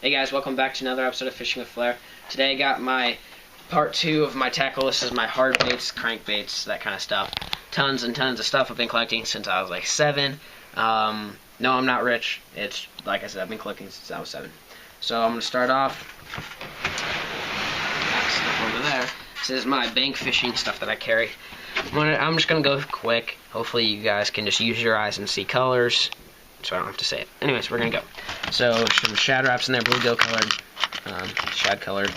Hey guys, welcome back to another episode of Fishing with Flair. Today I got my part 2 of my tackle. This is my hard baits, crankbaits, that kind of stuff. Tons and tons of stuff I've been collecting since I was like 7. No, I'm not rich. It's, like I said, I've been collecting since I was 7. So I'm going to start off. Stuff over there. This is my bank fishing stuff that I carry. I'm just going to go quick. Hopefully you guys can just use your eyes and see colors, so I don't have to say it. Anyways, we're gonna go. So some shad wraps in there, bluegill colored, shad colored.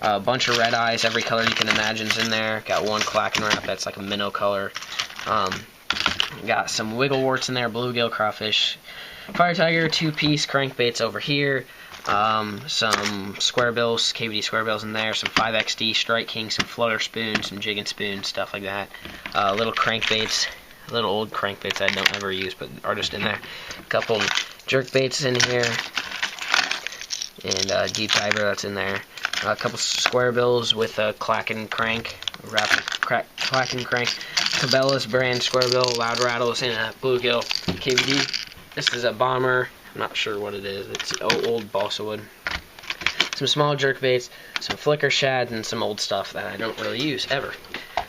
A bunch of red eyes, every color you can imagine's in there. Got one clacking wrap that's like a minnow color. Got some wiggle warts in there, bluegill, crawfish, fire tiger, 2-piece crankbaits over here. Some square bills, KVD square bills in there, some 5XD, Strike King, some flutter spoons, some jigging spoons, stuff like that. Little crankbaits. Little old crankbaits I don't ever use, but are just in there. A couple jerk baits in here, and a deep diver that's in there. A couple square bills with a clacking crank, clacking crank. Cabela's brand square bill, loud rattles, and a bluegill KVD. This is a bomber. I'm not sure what it is. It's old balsa wood. Some small jerk baits, some flicker shad, and some old stuff that I don't really use ever.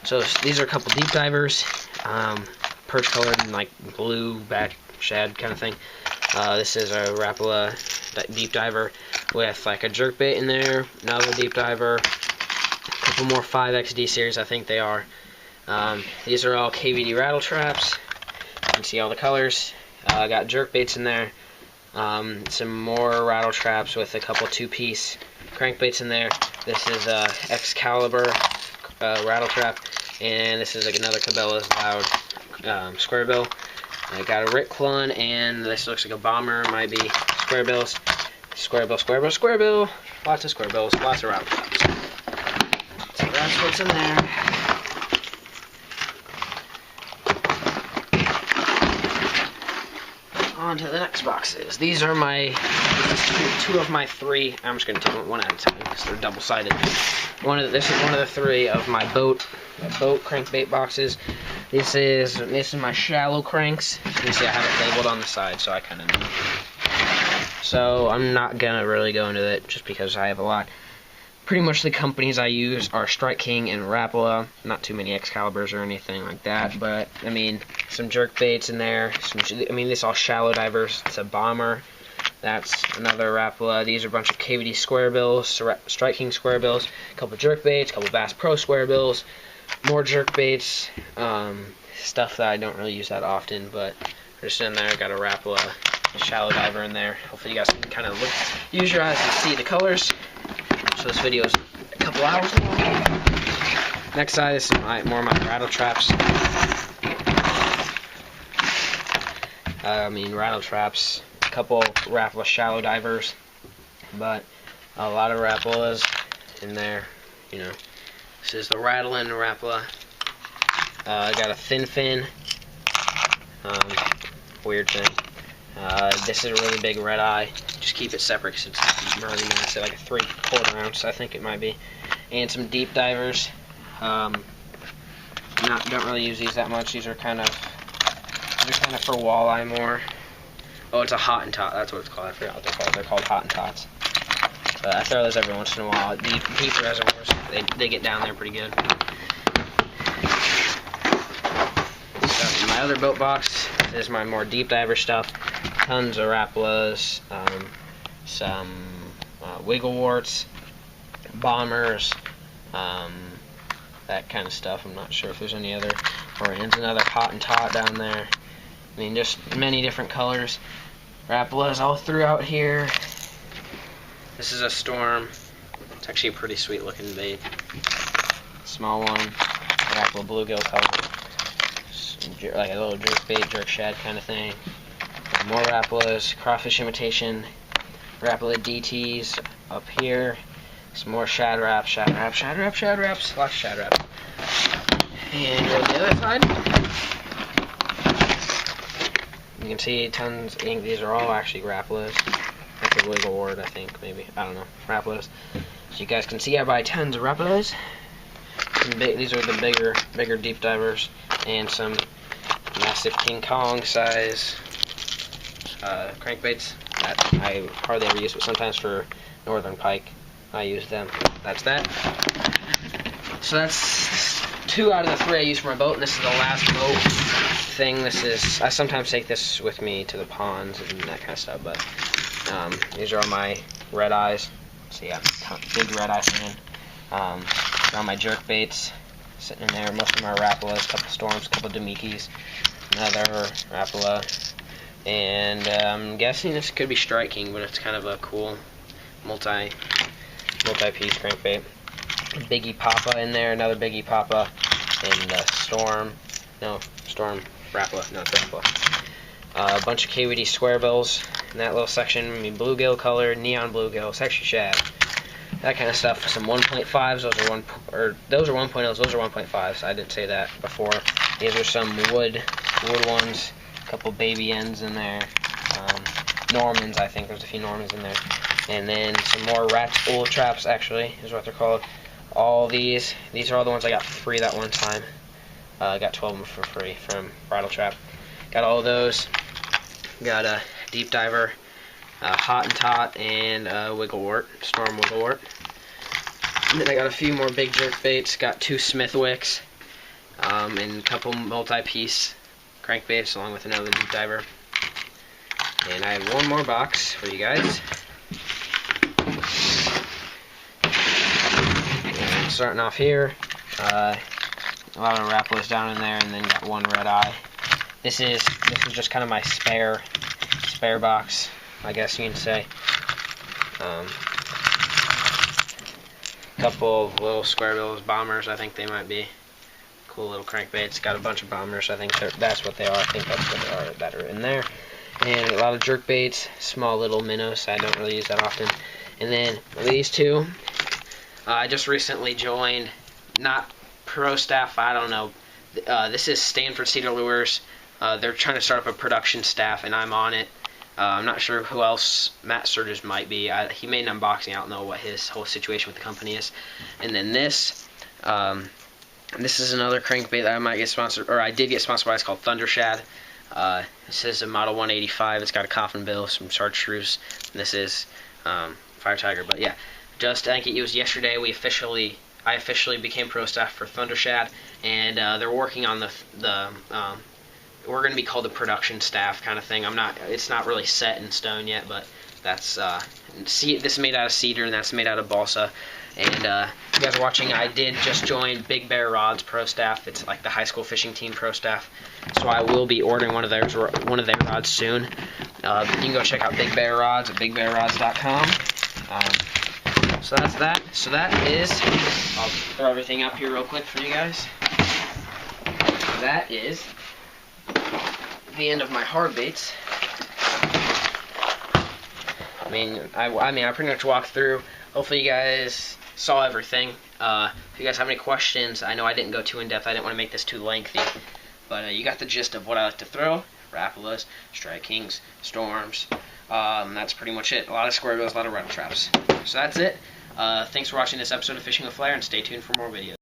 So these are a couple deep divers. Perch colored and like blue back shad kind of thing. This is a Rapala deep diver with like a jerk bait in there, another deep diver, a couple more 5XD series I think they are. These are all KVD rattle traps. You can see all the colors. I got jerk baits in there, some more rattle traps with a couple 2-piece crankbaits in there. This is Excalibur rattle trap, and this is like another Cabela's loud square bill. I got a Rick Clun, and this looks like a bomber. Might be square bills. Square bill, square bill, square bill. Lots of square bills, lots of rattle traps. So that's what's in there. On to the next boxes. These are my two of my 3. I'm just gonna take one at a time because they're double-sided. This is one of the 3 of my boat crankbait boxes. This is my shallow cranks. You can see I have it labeled on the side, so I kind of know. So I'm not gonna really go into it just because I have a lot. Pretty much the companies I use are Strike King and Rapala. Not too many Excaliburs or anything like that, but I mean some jerk baits in there. These all shallow divers. It's a bomber. That's another Rapala. These are a bunch of KVD square bills, Strike King square bills, a couple jerk baits, a couple Bass Pro square bills, more jerk baits, stuff that I don't really use that often, but just in there. Got a Rapala shallow diver in there. Hopefully you guys can kind of use your eyes and see the colors. So this video is a couple hours long. Next side is more of my rattle traps. Rattle traps. A couple Rapala shallow divers, but a lot of Rapalas in there. You know, this is the Rattlin' Rapala. I got a thin fin. Weird thing. This is a really big red eye. Just keep it separate because it's really massive, like a 3/4 ounce, I think it might be. And some deep divers. Don't really use these that much. These are kind of for walleye more. Oh, it's a hot and tot. That's what it's called. I forgot what they're called. They're called hot and tots. But I throw those every once in a while. Deep reservoirs, they get down there pretty good. So my other boat box is my more deep diver stuff. Tons of Rapalas, some wiggle warts, bombers, that kind of stuff. I'm not sure if there's any other brands. Another hot and tot down there. Just many different colors. Rapalas all throughout here. This is a Storm. It's actually a pretty sweet looking bait. Small one. Rapala bluegill color. Like a little jerk bait, jerk shad kind of thing. More Rapalas, crawfish imitation, Rapala DTs up here. Some more shad wraps, lots of shad wraps. And go to the other side. You can see tons of ink. These are all actually Rapalas. That's a wiggle wart, I think, maybe. I don't know. Rapalas. So you guys can see I buy tons of Rapalas. These are the bigger deep divers, and some massive King Kong size crankbaits. I hardly ever use, but sometimes for northern pike I use them. That's that. So that's 2 out of the 3 I use for my boat, and this is the last boat thing. I sometimes take this with me to the ponds and that kind of stuff, but these are all my red eyes. So yeah, big red eye fan. All my jerk baits sitting in there. Most of them are Rapalas, a couple storms, a couple Demikis, another Rapala, and I'm guessing this could be Strike King, but it's kind of a cool multi-piece crankbait. Biggie Papa in there, another Biggie Papa, and Storm Rapala, no, it's Rapala. A bunch of KWD square bills in that little section. I mean, bluegill color, neon bluegill, sexy shad, that kind of stuff. Some 1.5s. Those are 1.0s. Those are 1.5s. I didn't say that before. These are some wood ones. A couple baby ends in there. Normans, I think there's a few Normans in there. And then some more Rat's Oil Traps. Actually, is what they're called. All these are all the ones I got for free that one time. I got 12 of them for free from Bridle Trap. Got all of those. Got a Deep Diver, Hot and Tot, and Wigglewort, Storm Wigglewort. And then I got a few more big jerk baits. Got 2 Smithwicks, and a couple multi-piece crankbaits along with another Deep Diver. And I have one more box for you guys. And starting off here, a lot of Rapalas down in there, and then got one red eye. This is just kind of my spare box, I guess you can say. Couple of little square bills, bombers, I think they might be. Cool little crankbaits. Got a bunch of bombers. I think that's what they are. I think that's what they are that are in there. And a lot of jerk baits, small little minnows. I don't really use that often. And then these 2. I just recently joined, not pro staff. I don't know. This is Stanford Cedar Lures. They're trying to start up a production staff, and I'm on it. I'm not sure who else Matt Sturgis might be. He made an unboxing. I don't know what his whole situation with the company is. And then this is another crankbait that I might get sponsored, or I did get sponsored by. It's called Thunder Shad. This is a Model 185. It's got a coffin bill, some chartreuse. And this is Fire Tiger. But yeah, I think it was yesterday I officially became pro staff for Thunder Shad, and they're working on we're going to be called the production staff kind of thing. It's not really set in stone yet, but that's, this is made out of cedar, and that's made out of balsa. And if you guys are watching, I did just join Big Bear Rods pro staff. It's like the high school fishing team pro staff. So I will be ordering one of their rods soon. You can go check out Big Bear Rods at bigbearrods.com. So that's that. So that is, I'll throw everything up here real quick for you guys. That is the end of my hard baits. I pretty much walked through. Hopefully you guys saw everything. If you guys have any questions, I know I didn't go too in depth. I didn't want to make this too lengthy, but you got the gist of what I like to throw. Rapalas, Strike Kings, Storms. That's pretty much it. A lot of square bills, a lot of rattle traps. So that's it. Thanks for watching this episode of Fishing with Flair, and stay tuned for more videos.